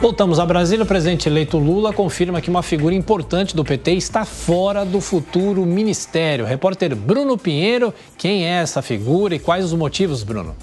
Voltamos a Brasília. O presidente eleito Lula confirma que uma figura importante do PT está fora do futuro ministério. Repórter Bruno Pinheiro, quem é essa figura e quais os motivos, Bruno?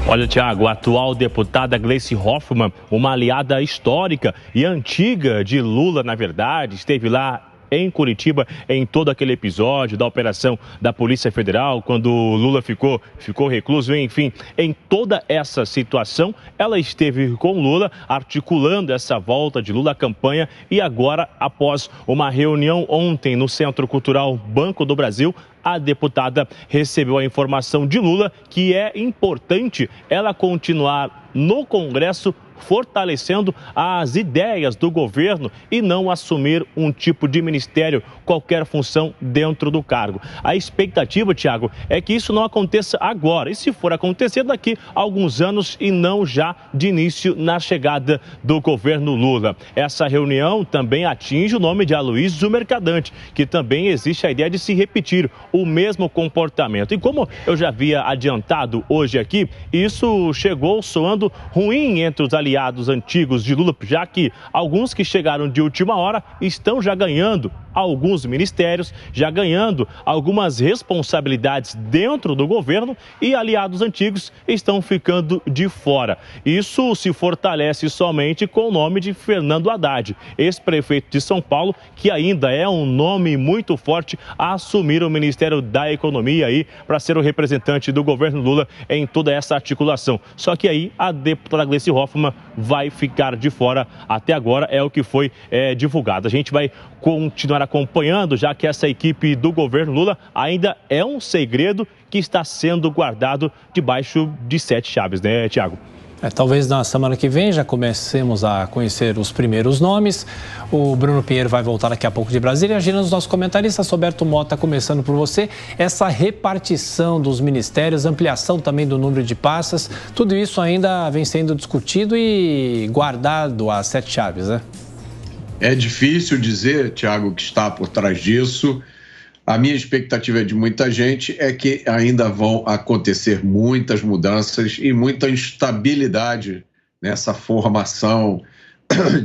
Olha, Tiago, a atual deputada Gleice Hoffmann, uma aliada histórica e antiga de Lula, na verdade, esteve lá em Curitiba, em todo aquele episódio da operação da Polícia Federal, quando Lula ficou recluso, enfim, em toda essa situação, ela esteve com Lula, articulando essa volta de Lula à campanha e agora, após uma reunião ontem no Centro Cultural Banco do Brasil, a deputada recebeu a informação de Lula que é importante ela continuar no Congresso fortalecendo as ideias do governo e não assumir um tipo de ministério, qualquer função dentro do cargo. A expectativa, Tiago, é que isso não aconteça agora e, se for acontecer, daqui a alguns anos e não já de início na chegada do governo Lula. Essa reunião também atinge o nome de Aloysio Mercadante, que também existe a ideia de se repetir o mesmo comportamento. E como eu já havia adiantado hoje aqui, isso chegou soando ruim entre os aliados antigos de Lula, já que alguns que chegaram de última hora estão já ganhando alguns ministérios, já ganhando algumas responsabilidades dentro do governo e aliados antigos estão ficando de fora. Isso se fortalece somente com o nome de Fernando Haddad, ex-prefeito de São Paulo, que ainda é um nome muito forte a assumir o Ministério da Economia aí para ser o representante do governo Lula em toda essa articulação. Só que aí a deputada Gleice Hoffmann vai ficar de fora. Até agora é o que foi divulgado. A gente vai continuar acompanhando, já que essa equipe do governo Lula ainda é um segredo que está sendo guardado debaixo de 7 chaves, né, Tiago? Talvez na semana que vem já comecemos a conhecer os primeiros nomes. O Bruno Pinheiro vai voltar daqui a pouco de Brasília. Agindo os nossos comentaristas, Roberto Mota, começando por você. Essa repartição dos ministérios, ampliação também do número de pastas, tudo isso ainda vem sendo discutido e guardado às 7 chaves, né? É difícil dizer, Tiago, o que está por trás disso. A minha expectativa de muita gente é que ainda vão acontecer muitas mudanças e muita instabilidade nessa formação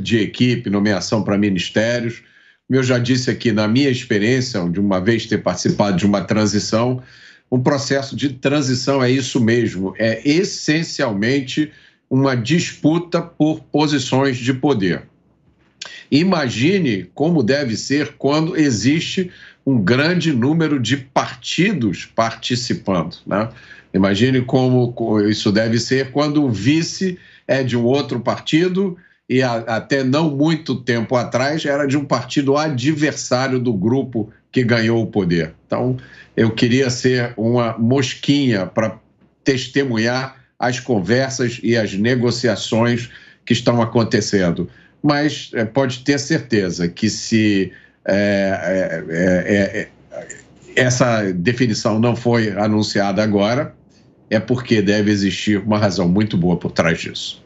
de equipe, nomeação para ministérios. Como eu já disse aqui, na minha experiência, de uma vez ter participado de uma transição, um processo de transição é isso mesmo, é essencialmente uma disputa por posições de poder. Imagine como deve ser quando existe um grande número de partidos participando, né? Imagine como isso deve ser quando o vice é de um outro partido e até não muito tempo atrás era de um partido adversário do grupo que ganhou o poder. Então, eu queria ser uma mosquinha para testemunhar as conversas e as negociações que estão acontecendo. Mas pode ter certeza que se essa definição não foi anunciada agora, é porque deve existir uma razão muito boa por trás disso.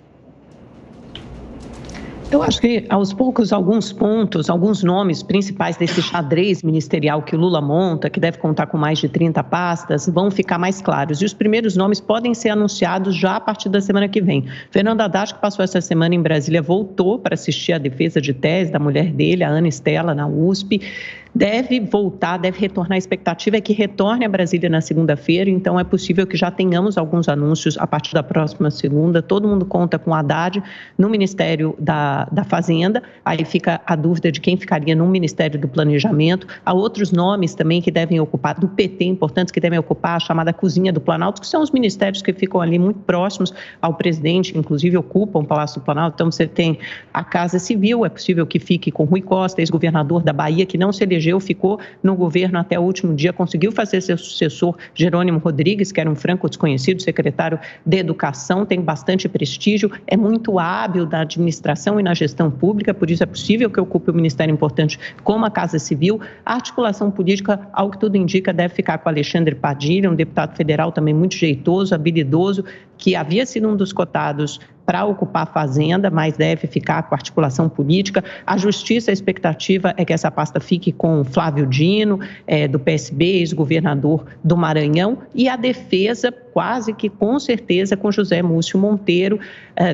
Eu acho que, aos poucos, alguns pontos, alguns nomes principais desse xadrez ministerial que o Lula monta, que deve contar com mais de 30 pastas, vão ficar mais claros. E os primeiros nomes podem ser anunciados já a partir da semana que vem. Fernando Haddad, que passou essa semana em Brasília, voltou para assistir à defesa de tese da mulher dele, a Ana Estela, na USP. Deve voltar, deve retornar. A expectativa é que retorne a Brasília na segunda-feira, então é possível que já tenhamos alguns anúncios a partir da próxima segunda. Todo mundo conta com o Haddad no Ministério da Fazenda, aí fica a dúvida de quem ficaria no Ministério do Planejamento. Há outros nomes também que devem ocupar, do PT, importantes, que devem ocupar a chamada Cozinha do Planalto, que são os ministérios que ficam ali muito próximos ao presidente, inclusive ocupam o Palácio do Planalto. Então você tem a Casa Civil, é possível que fique com Rui Costa, ex-governador da Bahia, que não se elegeu, ficou no governo até o último dia, conseguiu fazer seu sucessor, Jerônimo Rodrigues, que era um franco desconhecido, secretário de Educação, tem bastante prestígio, é muito hábil na administração e na gestão pública, por isso é possível que ocupe um ministério importante como a Casa Civil. A articulação política, ao que tudo indica, deve ficar com Alexandre Padilha, um deputado federal também muito jeitoso, habilidoso, que havia sido um dos cotados para ocupar a Fazenda, mas deve ficar com articulação política. A Justiça, a expectativa é que essa pasta fique com Flávio Dino, do PSB, ex-governador do Maranhão, e a Defesa quase que com certeza com José Múcio Monteiro,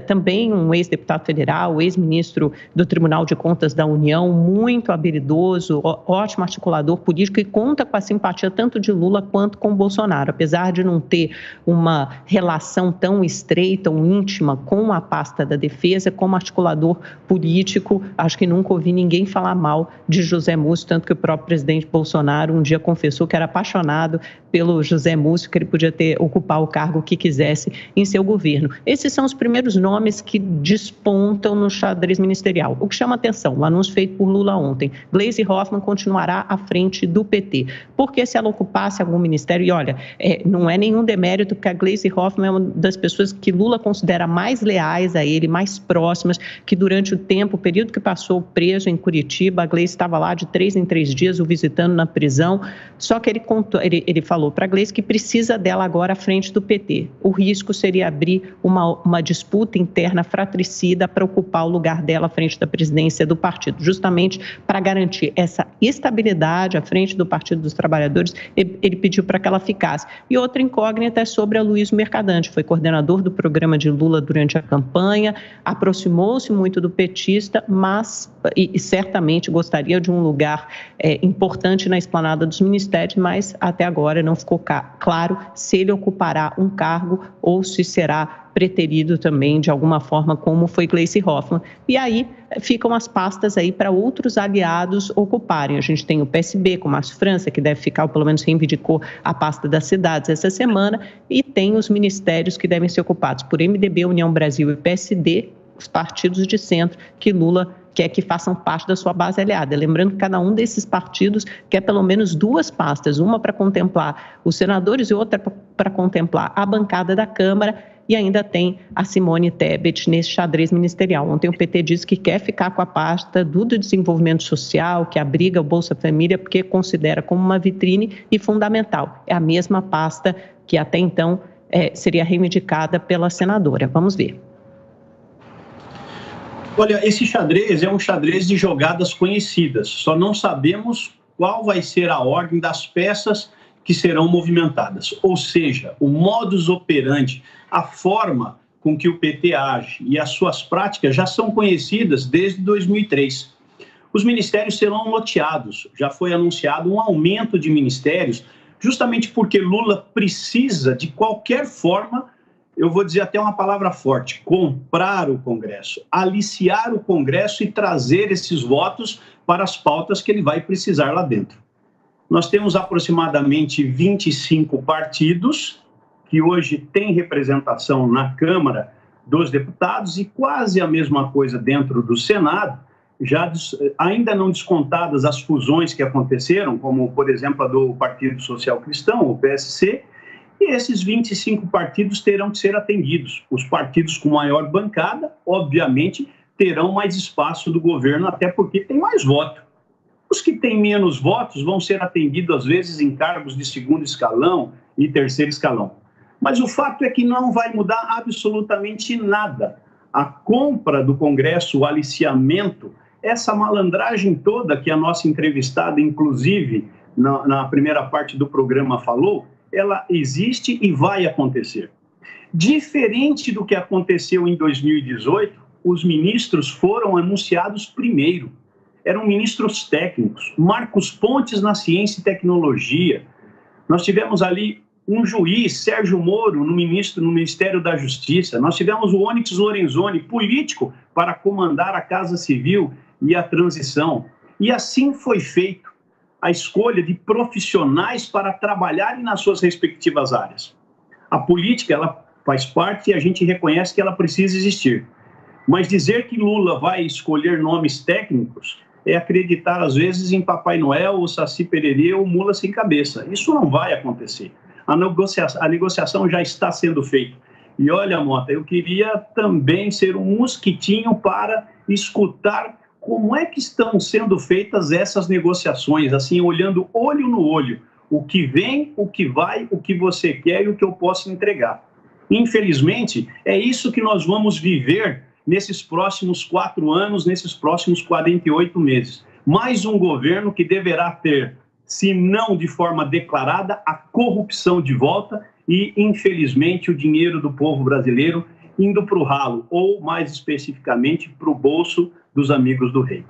também um ex-deputado federal, ex-ministro do Tribunal de Contas da União, muito habilidoso, ótimo articulador político e conta com a simpatia tanto de Lula quanto com Bolsonaro. Apesar de não ter uma relação tão estreita ou íntima com a pasta da defesa, como articulador político, acho que nunca ouvi ninguém falar mal de José Múcio, tanto que o próprio presidente Bolsonaro um dia confessou que era apaixonado pelo José Múcio, que ele podia ocupar o cargo que quisesse em seu governo. Esses são os primeiros nomes que despontam no xadrez ministerial. O que chama atenção, o anúncio feito por Lula ontem, Gleisi Hoffmann continuará à frente do PT. Porque se ela ocupasse algum ministério, e olha, não é nenhum demérito, porque a Gleisi Hoffmann é uma das pessoas que Lula considera mais leais a ele, mais próximas, que durante o período que passou preso em Curitiba, a Gleisi estava lá de 3 em 3 dias, o visitando na prisão, só que ele falou para a Gleisi que precisa dela agora à frente do PT. O risco seria abrir uma disputa interna fratricida para ocupar o lugar dela à frente da presidência do partido, justamente para garantir essa estabilidade à frente do Partido dos Trabalhadores. Ele pediu para que ela ficasse. E outra incógnita é sobre a Aloysio Mercadante, foi coordenador do programa de Lula durante a campanha, aproximou-se muito do petista, mas e certamente gostaria de um lugar importante na esplanada dos ministérios, mas até agora não ficou claro se ele ocupará um cargo ou se será preterido também de alguma forma, como foi Gleisi Hoffmann. E aí ficam as pastas aí para outros aliados ocuparem. A gente tem o PSB com Márcio França, que deve ficar, ou pelo menos reivindicou a pasta das cidades essa semana, e tem os ministérios que devem ser ocupados por MDB, União Brasil e PSD, os partidos de centro que Lula quer que façam parte da sua base aliada. Lembrando que cada um desses partidos quer pelo menos 2 pastas, uma para contemplar os senadores e outra para contemplar a bancada da Câmara, e ainda tem a Simone Tebet nesse xadrez ministerial. Ontem o PT disse que quer ficar com a pasta do desenvolvimento social, que abriga o Bolsa Família, porque considera como uma vitrine e fundamental. É a mesma pasta que até então seria reivindicada pela senadora. Vamos ver. Olha, esse xadrez é um xadrez de jogadas conhecidas, só não sabemos qual vai ser a ordem das peças que serão movimentadas. Ou seja, o modus operandi, a forma com que o PT age e as suas práticas já são conhecidas desde 2003. Os ministérios serão loteados, já foi anunciado um aumento de ministérios, justamente porque Lula precisa, de qualquer forma, eu vou dizer até uma palavra forte, comprar o Congresso, aliciar o Congresso e trazer esses votos para as pautas que ele vai precisar lá dentro. Nós temos aproximadamente 25 partidos que hoje têm representação na Câmara dos Deputados e quase a mesma coisa dentro do Senado, ainda não descontadas as fusões que aconteceram, como, por exemplo, a do Partido Social Cristão, o PSC, e esses 25 partidos terão que ser atendidos. Os partidos com maior bancada, obviamente, terão mais espaço do governo, até porque tem mais voto. Os que têm menos votos vão ser atendidos, às vezes, em cargos de segundo escalão e terceiro escalão. Mas o fato é que não vai mudar absolutamente nada. A compra do Congresso, o aliciamento, essa malandragem toda que a nossa entrevistada, inclusive, na primeira parte do programa falou, ela existe e vai acontecer. Diferente do que aconteceu em 2018, os ministros foram anunciados primeiro. Eram ministros técnicos, Marcos Pontes na ciência e tecnologia. Nós tivemos ali um juiz, Sérgio Moro, no Ministério da Justiça. Nós tivemos o Onyx Lorenzoni, político, para comandar a Casa Civil e a transição. E assim foi feito a escolha de profissionais para trabalharem nas suas respectivas áreas. A política, ela faz parte e a gente reconhece que ela precisa existir. Mas dizer que Lula vai escolher nomes técnicos é acreditar, às vezes, em Papai Noel, ou Saci Pererê, ou Mula Sem Cabeça. Isso não vai acontecer. A negociação já está sendo feita. E olha, Mota, eu queria também ser um mosquitinho para escutar como é que estão sendo feitas essas negociações, assim, olhando olho no olho. O que vem, o que vai, o que você quer e o que eu posso entregar. Infelizmente, é isso que nós vamos viver nesses próximos 4 anos, nesses próximos 48 meses. Mais um governo que deverá ter, se não de forma declarada, a corrupção de volta e, infelizmente, o dinheiro do povo brasileiro indo para o ralo, ou, mais especificamente, para o bolso dos amigos do rei.